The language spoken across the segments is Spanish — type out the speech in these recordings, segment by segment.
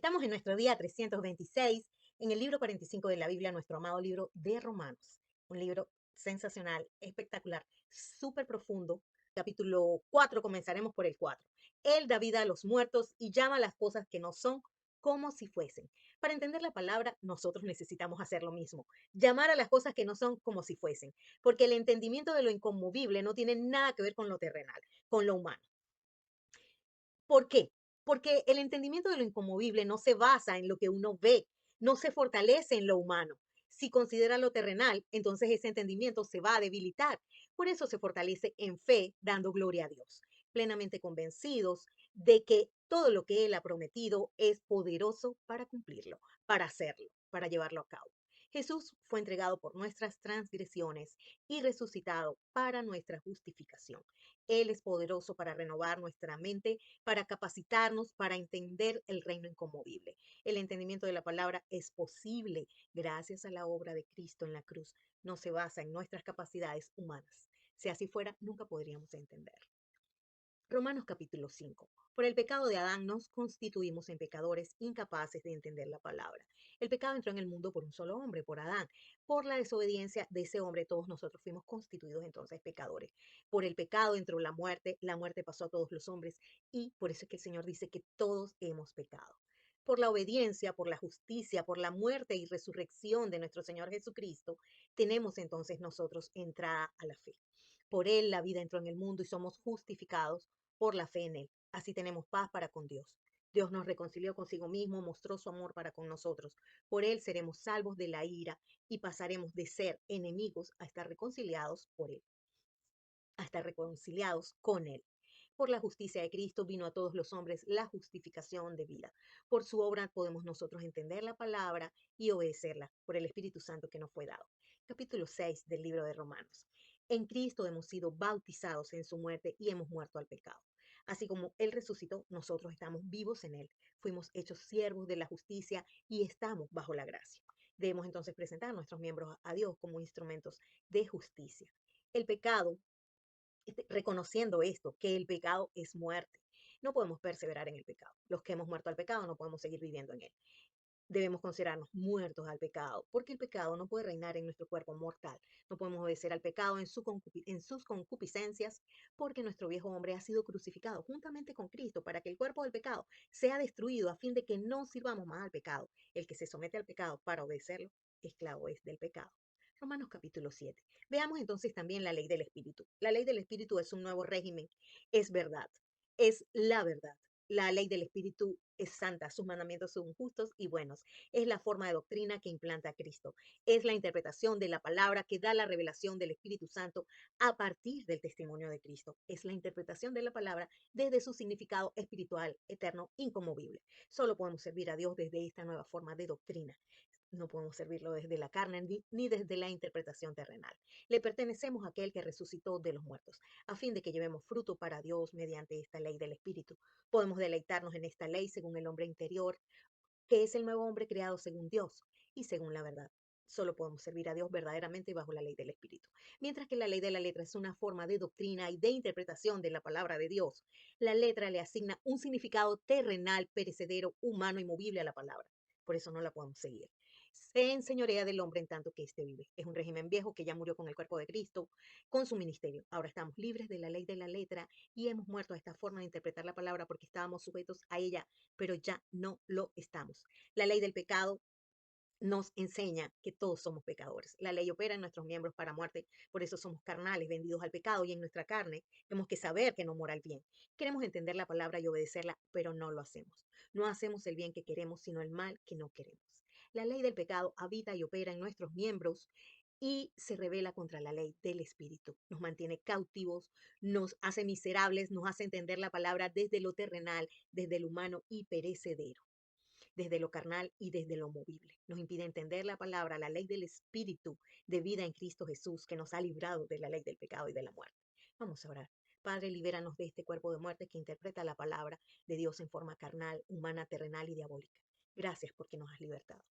Estamos en nuestro día 326, en el libro 45 de la Biblia, nuestro amado libro de Romanos. Un libro sensacional, espectacular, súper profundo. Capítulo 4, comenzaremos por el 4. Él da vida a los muertos y llama a las cosas que no son como si fuesen. Para entender la palabra, nosotros necesitamos hacer lo mismo, llamar a las cosas que no son como si fuesen, porque el entendimiento de lo inconmovible no tiene nada que ver con lo terrenal, con lo humano. ¿Por qué? Porque el entendimiento de lo inconmovible no se basa en lo que uno ve, no se fortalece en lo humano. Si considera lo terrenal, entonces ese entendimiento se va a debilitar. Por eso se fortalece en fe, dando gloria a Dios, plenamente convencidos de que todo lo que Él ha prometido es poderoso para cumplirlo, para hacerlo, para llevarlo a cabo. Jesús fue entregado por nuestras transgresiones y resucitado para nuestra justificación. Él es poderoso para renovar nuestra mente, para capacitarnos, para entender el reino inconmovible. El entendimiento de la palabra es posible gracias a la obra de Cristo en la cruz. No se basa en nuestras capacidades humanas. Si así fuera, nunca podríamos entender. Romanos capítulo 5. Por el pecado de Adán nos constituimos en pecadores incapaces de entender la palabra. El pecado entró en el mundo por un solo hombre, por Adán. Por la desobediencia de ese hombre, todos nosotros fuimos constituidos entonces pecadores. Por el pecado entró la muerte pasó a todos los hombres y por eso es que el Señor dice que todos hemos pecado. Por la obediencia, por la justicia, por la muerte y resurrección de nuestro Señor Jesucristo, tenemos entonces nosotros entrada a la fe. Por Él la vida entró en el mundo y somos justificados por la fe en Él. Así tenemos paz para con Dios. Dios nos reconcilió consigo mismo, mostró su amor para con nosotros. Por Él seremos salvos de la ira y pasaremos de ser enemigos a estar reconciliados por Él, a estar reconciliados con Él. Por la justicia de Cristo vino a todos los hombres la justificación de vida. Por su obra podemos nosotros entender la palabra y obedecerla por el Espíritu Santo que nos fue dado. Capítulo 6 del libro de Romanos. En Cristo hemos sido bautizados en su muerte y hemos muerto al pecado. Así como Él resucitó, nosotros estamos vivos en Él. Fuimos hechos siervos de la justicia y estamos bajo la gracia. Debemos entonces presentar a nuestros miembros a Dios como instrumentos de justicia. El pecado, reconociendo esto, que el pecado es muerte. No podemos perseverar en el pecado. Los que hemos muerto al pecado no podemos seguir viviendo en él. Debemos considerarnos muertos al pecado, porque el pecado no puede reinar en nuestro cuerpo mortal. No podemos obedecer al pecado en sus concupiscencias, porque nuestro viejo hombre ha sido crucificado juntamente con Cristo para que el cuerpo del pecado sea destruido a fin de que no sirvamos más al pecado. El que se somete al pecado para obedecerlo, esclavo es del pecado. Romanos capítulo 7. Veamos entonces también la ley del Espíritu. La ley del Espíritu es un nuevo régimen, es verdad, es la verdad. La ley del Espíritu es santa, sus mandamientos son justos y buenos. Es la forma de doctrina que implanta Cristo. Es la interpretación de la palabra que da la revelación del Espíritu Santo a partir del testimonio de Cristo. Es la interpretación de la palabra desde su significado espiritual, eterno, inconmovible. Solo podemos servir a Dios desde esta nueva forma de doctrina. No podemos servirlo desde la carne ni desde la interpretación terrenal. Le pertenecemos a aquel que resucitó de los muertos, a fin de que llevemos fruto para Dios mediante esta ley del Espíritu. Podemos deleitarnos en esta ley según el hombre interior, que es el nuevo hombre creado según Dios y según la verdad. Solo podemos servir a Dios verdaderamente bajo la ley del Espíritu. Mientras que la ley de la letra es una forma de doctrina y de interpretación de la palabra de Dios, la letra le asigna un significado terrenal, perecedero, humano y movible a la palabra. Por eso no la podemos seguir. Se enseñorea del hombre en tanto que éste vive. Es un régimen viejo que ya murió con el cuerpo de Cristo, con su ministerio. Ahora estamos libres de la ley de la letra y hemos muerto a esta forma de interpretar la palabra porque estábamos sujetos a ella, pero ya no lo estamos. La ley del pecado nos enseña que todos somos pecadores. La ley opera en nuestros miembros para muerte, por eso somos carnales, vendidos al pecado y en nuestra carne tenemos que saber que no mora el bien. Queremos entender la palabra y obedecerla, pero no lo hacemos. No hacemos el bien que queremos, sino el mal que no queremos. La ley del pecado habita y opera en nuestros miembros y se revela contra la ley del espíritu. Nos mantiene cautivos, nos hace miserables, nos hace entender la palabra desde lo terrenal, desde lo humano y perecedero, desde lo carnal y desde lo movible. Nos impide entender la palabra, la ley del Espíritu de vida en Cristo Jesús, que nos ha librado de la ley del pecado y de la muerte. Vamos a orar. Padre, libéranos de este cuerpo de muerte que interpreta la palabra de Dios en forma carnal, humana, terrenal y diabólica. Gracias porque nos has libertado.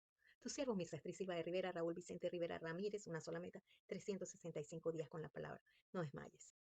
Tu siervo, Misastrís Silva de Rivera, Raúl Vicente Rivera Ramírez, una sola meta, 365 días con la palabra. No desmayes.